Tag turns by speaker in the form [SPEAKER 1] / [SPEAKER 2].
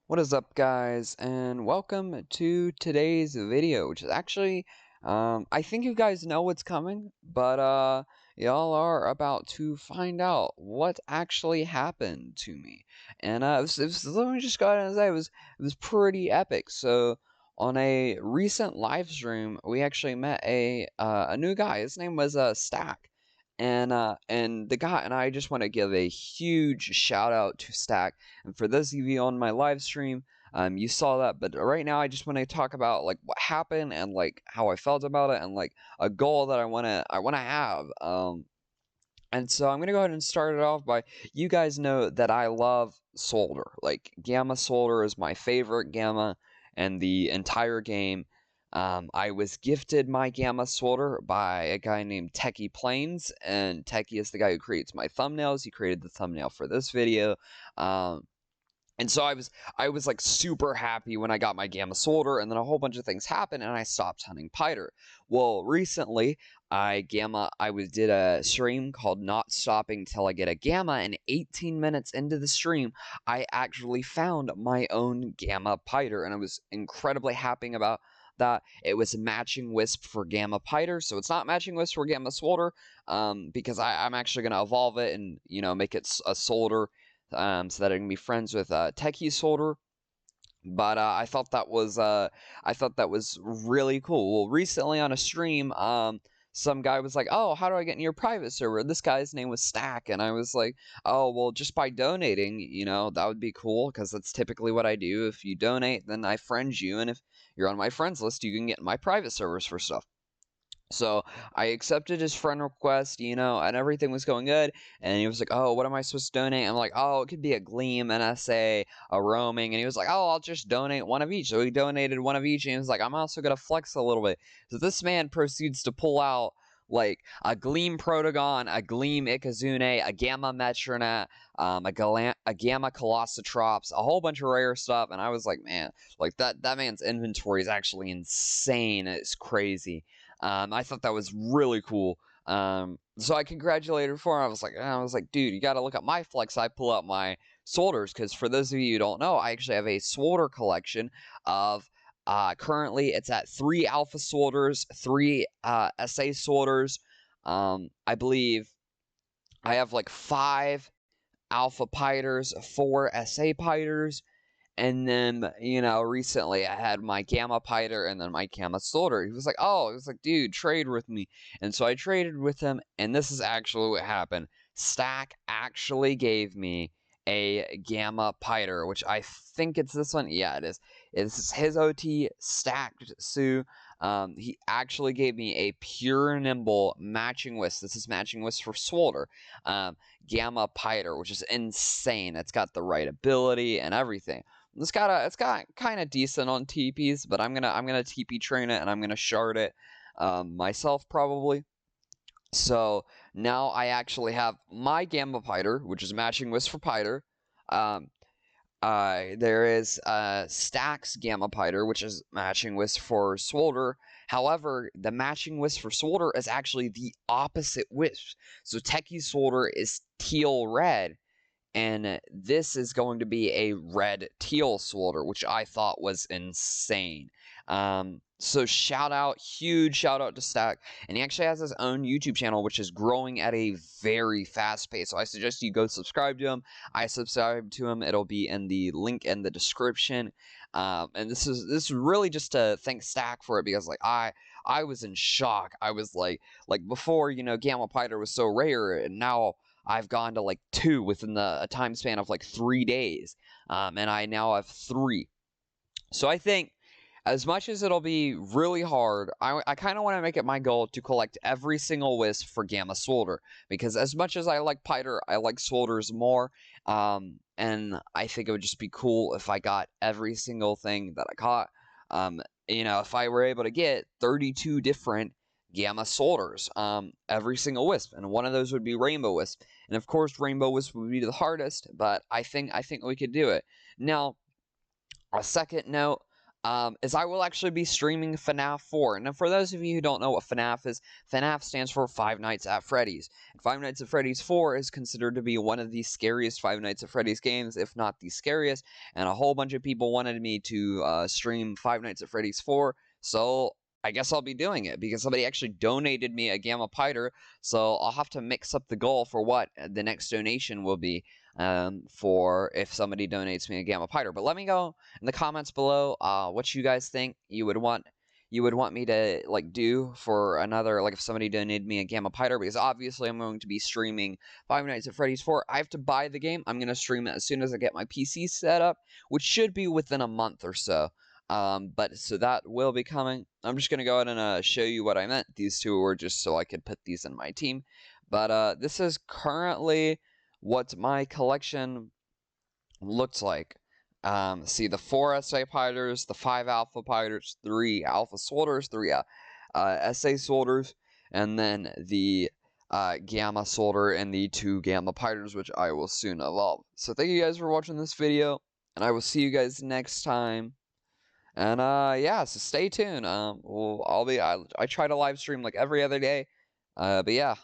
[SPEAKER 1] What is up, guys, and welcome to today's video, which is actually, I think you guys know what's coming, but, y'all are about to find out what actually happened to me. And, let me just go ahead and say, it was pretty epic. So, on a recent live stream, we actually met a new guy. His name was, Stack. And the guy and I just want to give a huge shout out to Stack. And for those of you on my live stream, you saw that. But right now, I just want to talk about like what happened and like how I felt about it and like a goal that I wanna have. And so I'm gonna go ahead and start it off by you guys know that I love Solder. Like Gamma Swolder is my favorite Gamma and the entire game. I was gifted my Gamma Swolder by a guy named Techy Planes, and Techy is the guy who creates my thumbnails. He created the thumbnail for this video. And so I was like super happy when I got my Gamma Swolder, and then a whole bunch of things happened, and I stopped hunting Piter. Well, recently did a stream called Not Stopping Till I Get a Gamma, and 18 minutes into the stream, I actually found my own Gamma Piter, and I was incredibly happy about that. It was matching Wisp for Gamma Piter, so it's not matching Wisp for Gamma Swolder, because I'm actually gonna evolve it and make it a Solder so that I can be friends with Techy Solder. But I thought that was really cool. Well, recently on a stream, some guy was like, "Oh, how do I get in your private server?" This guy's name was Stack, and I was like, "Oh, well, just by donating, that would be cool because that's typically what I do. If you donate, then I friend you, and if you're on my friends list, you can get in my private servers for stuff." So I accepted his friend request, and everything was going good. And he was like, "Oh, what am I supposed to donate?" I'm like, "Oh, it could be a Gleam, an SA, a roaming." And he was like, "Oh, I'll just donate one of each." So he donated one of each, and he was like, "I'm also gonna flex a little bit." So this man proceeds to pull out like a Gleam Protagon, a Gleam Ikazune, a Gamma Metronet, a Gamma Colossotrops, a whole bunch of rare stuff. And I was like, man, like that man's inventory is actually insane. It's crazy. I thought that was really cool. So I congratulated for him. I was like, dude, you got to look at my flex. I pull out my Swolders because for those of you who don't know, I actually have a Swolder collection of. Currently, it's at 3 Alpha Swolders, 3 SA Swolders. I believe I have like 5 Alpha Piters, 4 SA Piters, and then, recently I had my Gamma Piter and then my Gamma Solder. He was like, dude, trade with me. And so I traded with him, and this is actually what happened. Stack actually gave me a Gamma Piter, which I think it's this one. Yeah, it is. It's his OT stacked Sue. He actually gave me a pure nimble matching wisp. This is matching wisp for Swolder. Gamma Piter, which is insane. It's got the right ability and everything. It's got kind of decent on TPs, but I'm gonna TP train it and I'm gonna shard it myself probably. So now I actually have my Gamma Piter, which is matching Wisp for Piter. There is Stack's Gamma Piter, which is matching Wisp for Swolder. However, the matching Wisp for Swolder is actually the opposite Wisp. So Techy Swolder is teal red, and this is going to be a red teal Swolder, which I thought was insane. So huge shout out to Stack, and he actually has his own YouTube channel, which is growing at a very fast pace. So I suggest you go subscribe to him. I subscribe to him. It'll be in the link in the description. And this is really just to thank Stack for it because like I was in shock. I was like before Gamma Piter was so rare, and now I've gone to like 2 within a time span of like 3 days, and I now have 3. So I think as much as it'll be really hard, I kind of want to make it my goal to collect every single wisp for Gamma Swolder, because as much as I like Piter, I like Swolders more, and I think it would just be cool if I got every single thing that I caught. If I were able to get 32 different Gamma Swolders, every single wisp, and one of those would be Rainbow Wisp, and of course Rainbow Wisp would be the hardest, but I think we could do it. Now, a second note, is I will actually be streaming FNAF 4. And for those of you who don't know what FNAF is, FNAF stands for Five Nights at Freddy's. And Five Nights at Freddy's 4 is considered to be one of the scariest Five Nights at Freddy's games, if not the scariest. And a whole bunch of people wanted me to stream Five Nights at Freddy's 4, so I guess I'll be doing it because somebody actually donated me a Gamma Piter, so I'll have to mix up the goal for what the next donation will be for if somebody donates me a Gamma Piter. But let me go in the comments below what you guys think you would want me to like do for another, like if somebody donated me a Gamma Piter, because obviously I'm going to be streaming Five Nights at Freddy's 4. I have to buy the game. I'm going to stream it as soon as I get my PC set up, which should be within a month or so. But so that will be coming. I'm just going to go ahead and show you what I meant. These two were just so I could put these in my team. But this is currently what my collection looks like. See the 4 SA Piters, the 5 Alpha Piters, 3 Alpha Swolders, 3 SA Swolders, and then the Gamma Swolder and the 2 Gamma Piters, which I will soon evolve. So thank you guys for watching this video, and I will see you guys next time. And yeah, so stay tuned. I try to live stream like every other day. But yeah.